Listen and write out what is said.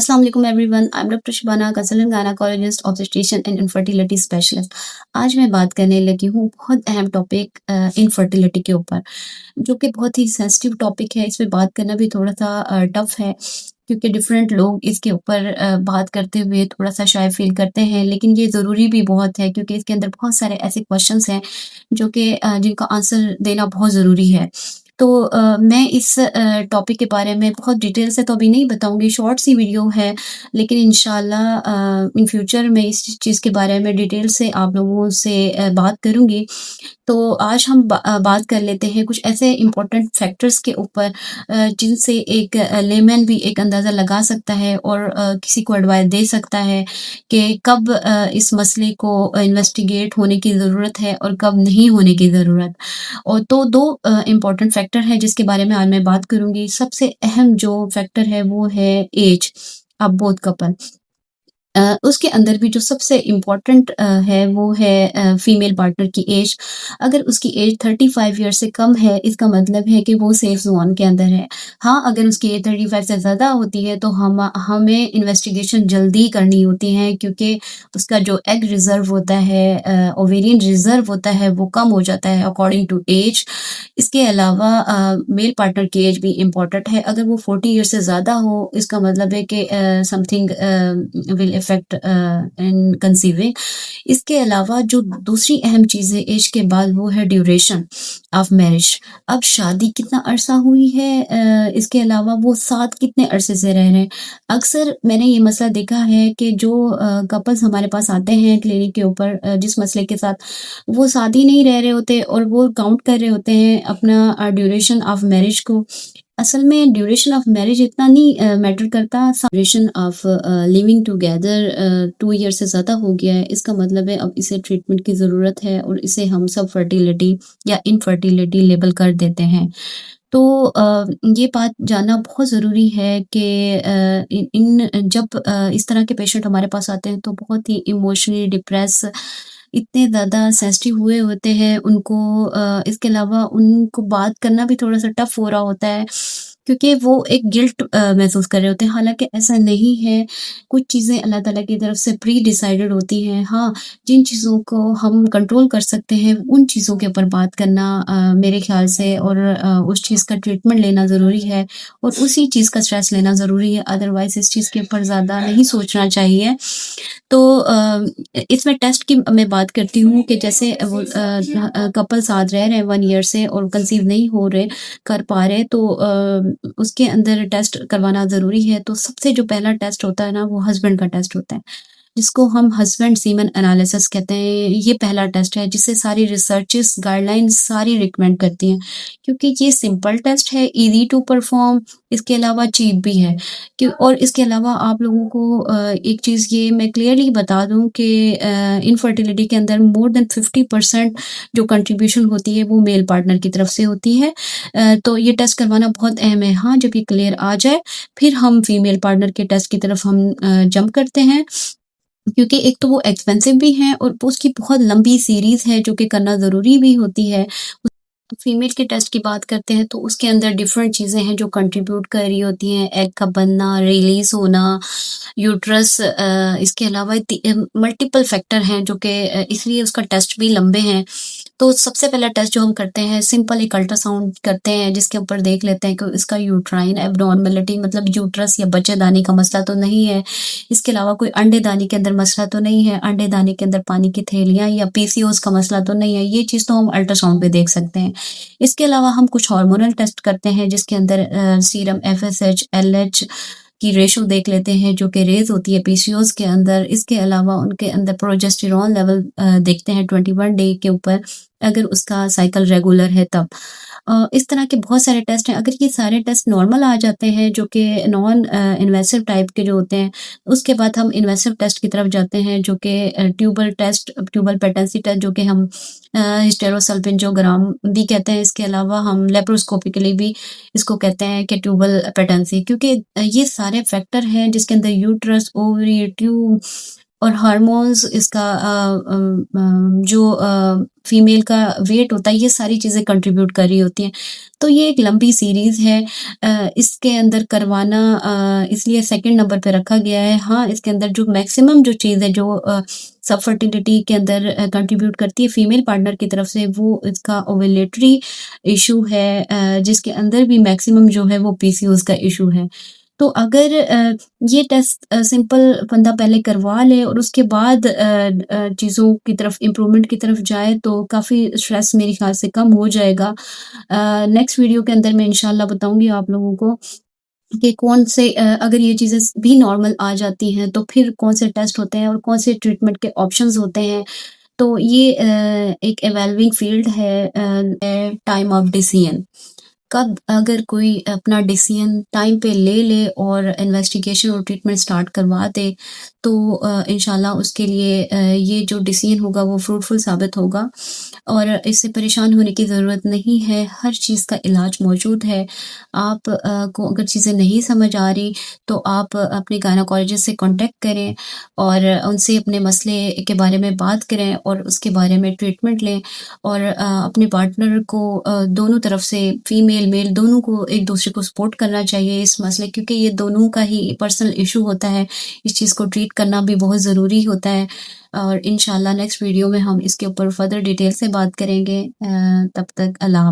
अस्सलाम वालेकुम everyone, I am doctor Shabana, consultant gynaecologist, obstetrician and infertility specialist. आज मैं बात करने लगी हूँ बहुत अहम टॉपिक इनफर्टिलिटी के ऊपर, जो कि बहुत ही सेंसिटिव टॉपिक है। इस पे बात करना भी थोड़ा-सा टफ है, क्योंकि डिफरेंट लोग इसके ऊपर बात करते हुए थोड़ा-सा शाय फ़ील करते हैं, लेकिन ये ज़रूरी भी बहुत है क्योंकि इसके अंदर बहुत सारे ऐसे क्वेश्चन्स हैं जो कि जिनका आंसर देना बहुत ज़रूरी है। तो मैं इस टॉपिक के बारे में बहुत डिटेल से तो अभी नहीं बताऊँगी, शॉर्ट सी वीडियो है, लेकिन इंशाल्लाह इन फ्यूचर मैं इस चीज़ के बारे में डिटेल से आप लोगों से बात करूँगी। तो आज हम बात कर लेते हैं कुछ ऐसे इम्पोर्टेंट फैक्टर्स के ऊपर जिनसे एक लेमैन भी एक अंदाज़ा लगा सकता है और किसी को एडवाइस दे सकता है कि कब इस मसले को इन्वेस्टिगेट होने की ज़रूरत है और कब नहीं होने की ज़रूरत। और तो 2 इम्पोर्टेंट फैक्टर हैं जिसके बारे में आज मैं बात करूँगी। सबसे अहम जो फैक्टर है वो है ऐज ऑफ बोथ कपल। उसके अंदर भी जो सबसे इम्पोर्टेंट है वो है फीमेल पार्टनर की एज। अगर उसकी एज 35 ईयर से कम है, इसका मतलब है कि वो सेफ ज़ोन के अंदर है। हाँ, अगर उसकी एज 35 से ज़्यादा होती है तो हमें इन्वेस्टिगेशन जल्दी करनी होती है, क्योंकि उसका जो एग रिज़र्व होता है, ओवेरियन रिज़र्व होता है, वो कम हो जाता है अकॉर्डिंग टू एज। इसके अलावा मेल पार्टनर की एज भी इम्पोर्टेंट है। अगर वो 40 ईयर से ज़्यादा हो, इसका मतलब है कि something will affect in conceiving. इसके अलावा जो दूसरी अहम चीज़ है एज के बाद, वो है ड्यूरेशन ऑफ मैरिज। अब शादी कितना अरसा हुई है, इसके अलावा वो साथ कितने अरसे से रह रहे हैं। अक्सर मैंने ये मसला देखा है कि जो कपल्स हमारे पास आते हैं क्लिनिक के ऊपर जिस मसले के साथ, वो साथ ही नहीं रह रहे होते और वो काउंट कर रहे होते हैं अपना ड्यूरेशन ऑफ मैरिज को। असल में ड्यूरेशन ऑफ मैरिज इतना नहीं मैटर करता। Duration of living together 2 year से ज़्यादा हो गया है, इसका मतलब है अब इसे ट्रीटमेंट की ज़रूरत है और इसे हम सब फर्टिलिटी या इनफर्टिलिटी लेबल कर देते हैं। तो ये बात जानना बहुत ज़रूरी है कि इन इन जब इस तरह के पेशेंट हमारे पास आते हैं तो बहुत ही इमोशनली डिप्रेस, इतने ज़्यादा सेंसिटिव हुए होते हैं उनको, इसके अलावा उनको बात करना भी थोड़ा-सा टफ़ हो रहा होता है, क्योंकि वो एक गिल्ट महसूस कर रहे होते हैं। हालाँकि ऐसा नहीं है, कुछ चीज़ें अल्लाह ताला की तरफ से प्री डिसाइडेड होती हैं। हाँ, जिन चीज़ों को हम कंट्रोल कर सकते हैं, उन चीज़ों के ऊपर बात करना मेरे ख़्याल से, और उस चीज़ का ट्रीटमेंट लेना ज़रूरी है और उसी चीज़ का स्ट्रेस लेना ज़रूरी है। अदरवाइज़ इस चीज़ के ऊपर ज़्यादा नहीं सोचना चाहिए। तो इसमें टेस्ट की मैं बात करती हूँ कि जैसे वो कपल साथ रह रहे हैं 1 ईयर से और कंसीव नहीं हो रहे, कर पा रहे, तो उसके अंदर टेस्ट करवाना ज़रूरी है। तो सबसे जो पहला टेस्ट होता है ना, वो हस्बैंड का टेस्ट होता है, जिसको हम हस्बैंड सीमेन एनालिसिस कहते हैं। ये पहला टेस्ट है जिसे सारी रिसर्चेस गाइडलाइंस सारी रिकमेंड करती हैं, क्योंकि ये सिंपल टेस्ट है, इजी टू परफॉर्म, इसके अलावा चीप भी है। और इसके अलावा आप लोगों को एक चीज़ ये मैं क्लियरली बता दूं कि इनफर्टिलिटी के अंदर मोर देन 50% जो कंट्रीब्यूशन होती है वो मेल पार्टनर की तरफ से होती है। तो ये टेस्ट करवाना बहुत अहम है। हाँ, जब ये क्लियर आ जाए फिर हम फीमेल पार्टनर के टेस्ट की तरफ हम जंप करते हैं, क्योंकि एक तो वो एक्सपेंसिव भी हैं और उसकी बहुत लंबी सीरीज़ है जो कि करना ज़रूरी भी होती है। फीमेल के टेस्ट की बात करते हैं तो उसके अंदर डिफरेंट चीज़ें हैं जो कंट्रीब्यूट कर रही होती हैं, एग का बनना, रिलीज़ होना, यूट्रस, इसके अलावा मल्टीपल फैक्टर हैं जो कि इसलिए उसका टेस्ट भी लंबे हैं। तो सबसे पहला टेस्ट जो हम करते हैं, सिंपल एक अल्ट्रासाउंड करते हैं जिसके ऊपर देख लेते हैं कि इसका यूट्राइन एब्नॉर्मेलिटी, मतलब यूट्रस या बच्चेदानी का मसला तो नहीं है। इसके अलावा कोई अंडेदानी के अंदर मसला तो नहीं है, अंडेदानी के अंदर पानी की थैलियाँ या पीसीओएस का मसला तो नहीं है। ये चीज़ तो हम अल्ट्रासाउंड पे देख सकते हैं। इसके अलावा हम कुछ हार्मोनल टेस्ट करते हैं जिसके अंदर सीरम एफएसएच, एलएच की रेशो देख लेते हैं जो कि रेज़ होती है पीसीओएस के अंदर। इसके अलावा उनके अंदर प्रोजेस्टेरॉन लेवल देखते हैं 21 डे के ऊपर, अगर उसका साइकिल रेगुलर है तब। इस तरह के बहुत सारे टेस्ट हैं। अगर ये सारे टेस्ट नॉर्मल आ जाते हैं जो कि नॉन इन्वेसिव टाइप के जो होते हैं, उसके बाद हम इन्वेसिव टेस्ट की तरफ जाते हैं जो कि tubal test, tubal patency test, जो कि हम हिस्टेरोसल्फिंजोग्राम भी कहते हैं। इसके अलावा हम लेप्रोस्कोपिकली भी इसको कहते हैं कि ट्यूबल पेटेंसी, क्योंकि ये सारे फैक्टर हैं जिसके अंदर यूट्रस, ओवरी, ट्यूब, और हार्मोन्स इसका जो फीमेल का वेट होता है, ये सारी चीज़ें कंट्रीब्यूट कर रही होती हैं। तो ये एक लंबी सीरीज़ है। इसके अंदर करवाना इसलिए सेकंड नंबर पे रखा गया है। हाँ, इसके अंदर जो मैक्सिमम जो चीज़ है जो सब फर्टिलिटी के अंदर कंट्रीब्यूट करती है फीमेल पार्टनर की तरफ से, वो इसका ओव्यूलेटरी इश्यू है, जिसके अंदर भी मैक्सिमम जो है वो पीसीओएस का इश्यू है। तो अगर ये टेस्ट सिंपल बंदा पहले करवा ले और उसके बाद चीज़ों की तरफ इम्प्रूवमेंट की तरफ जाए तो काफ़ी स्ट्रेस मेरे ख़्याल से कम हो जाएगा। नेक्स्ट वीडियो के अंदर मैं इंशाल्लाह बताऊँगी आप लोगों को कि कौन से अगर ये चीज़ें भी नॉर्मल आ जाती हैं तो फिर कौन से टेस्ट होते हैं और कौन से ट्रीटमेंट के ऑप्शंस होते हैं। तो ये एक इवॉल्विंग फ़ील्ड है, टाइम ऑफ डिसीज़न। कब अगर कोई अपना डिसीजन टाइम पे ले ले और इन्वेस्टिगेशन और ट्रीटमेंट स्टार्ट करवा दे तो इंशाल्लाह उसके लिए ये जो डिसीजन होगा वो फ्रूटफुल साबित होगा और इससे परेशान होने की ज़रूरत नहीं है। हर चीज़ का इलाज मौजूद है। आप को अगर चीज़ें नहीं समझ आ रही तो आप अपने गायनेकोलॉजिस्ट से कॉन्टैक्ट करें और उनसे अपने मसले के बारे में बात करें और उसके बारे में ट्रीटमेंट लें और अपने पार्टनर को दोनों तरफ से फीमेल मेल दोनों को एक दूसरे को सपोर्ट करना चाहिए इस मसले, क्योंकि ये दोनों का ही पर्सनल इशू होता है। इस चीज़ को ट्रीट करना भी बहुत ज़रूरी होता है और इंशाल्लाह नेक्स्ट वीडियो में हम इसके ऊपर फर्दर डिटेल से बात करेंगे। तब तक अल्लाह।